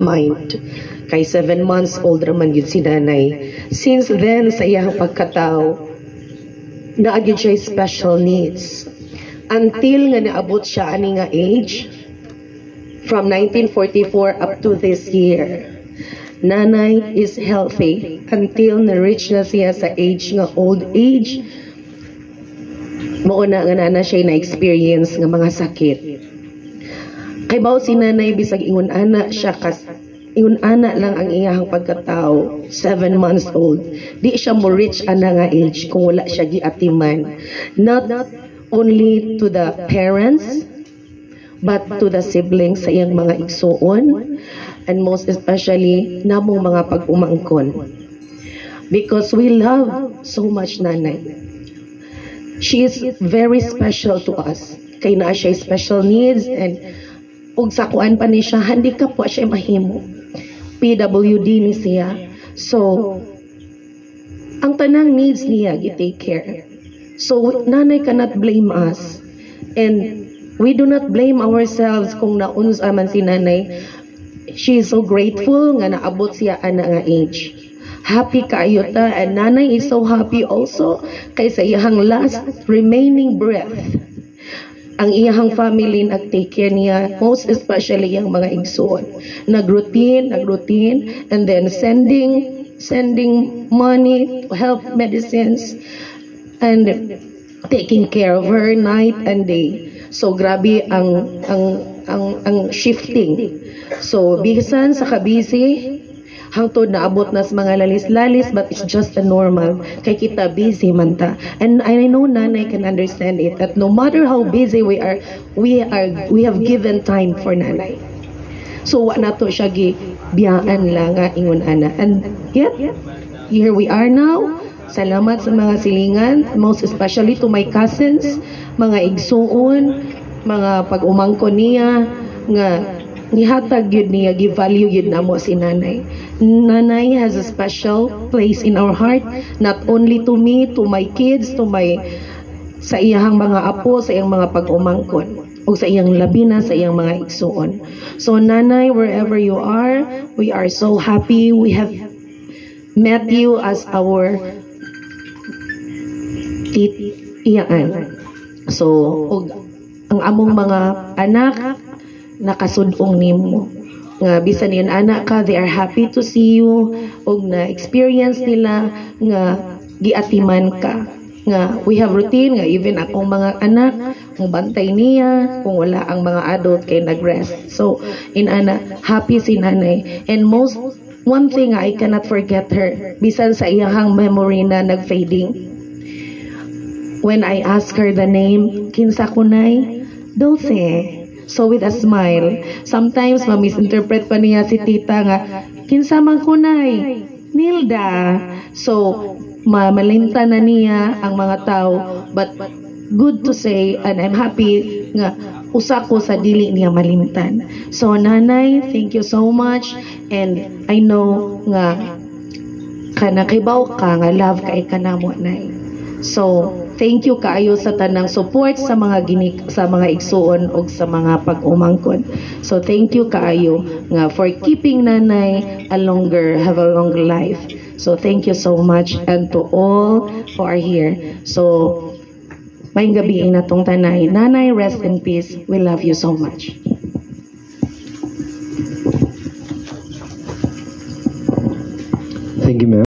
mind. Kay 7 months old raman yun si nanay. Since then, sa iyang pagkatao, naagid siya special needs. Until nga naabot siya ani nga age, from 1944 up to this year, nanay is healthy until na-reach na siya sa age nga old age. Mauna nga nana siya na-experience nga mga sakit. Kay bawo si nanay bisag ingon ana siya ingon ana lang ang iyang pagkatao, 7 months old. Di siya mo reach ana nga age kung wala siya giatiman. Not only to the parents, but to the siblings sa iyang mga igsuon, and most especially namong mga pag-umangkon. Because we love so much nanay. She is very special to us. Kay naa siya special needs, and ug sa kuan pa ni siya, handicap po siya mahimo. PWD ni siya. So, ang tanang needs niya, gi-take care. So, nanay cannot blame us. And we do not blame ourselves kung naunsa man si nanay. She is so grateful nga naabot siya ana nga age. Happy kaayo ta, and nanay is so happy also kay sa iyang last remaining breath. Ang iyang family nag-take care niya, most especially yung mga igsoon. Nag-routine, and then sending money to help medicines, and taking care of her night and day. So grabe ang shifting. So bisan sa kabisi, hangtod naabot na sa mga lalis-lalis, but it's just a normal. Kay kita busy man ta. And I know nanay can understand it, that no matter how busy we have given time for nanay. So wa na to siya biyaan lang nga ingon ana. And yet, here we are now. Salamat sa mga silingan, most especially to my cousins, mga igsuon, mga pag-umangkon niya, nga nihatag yun niya, give-value yun na mo si nanay. Nanay has a special place in our heart, not only to me, to my kids, sa iyang mga apo, sa iyang mga pag-umangkon, o sa iyang labina, sa iyang mga igsuon. So nanay, wherever you are, we are so happy we have met you as our iyaan. So, ang among mga anak, nakasudong nimo. Nga bisan yan anak ka, they are happy to see you, og na experience nila nga giatiman ka. Nga we have routine, nga even akong mga anak, kung bantay niya, kung wala ang mga adult kay nag-rest. So, happy si nanay. And one thing I cannot forget her, bisan sa iyang memory na nag-fading. When I ask her the name, kinsa kunay? Dulce. So with a smile, sometimes ma-misinterpret pa niya si tita nga, kinsa man kunay? Nilda. So, malinta na niya ang mga tao, but good to say, and I'm happy nga usa ko sa dili niya malimtan. So nanay, thank you so much, and I know nga kanakibaw ka nga love kay kanamo nay. So thank you kaayo sa tanang support sa mga igsuon og sa mga pag-umangkon. So thank you kaayo nga for keeping nanay have a longer life. So thank you so much, and to all who are here. So may gabi na tong tanay. Nanay, rest in peace. We love you so much. Thank you, ma'am.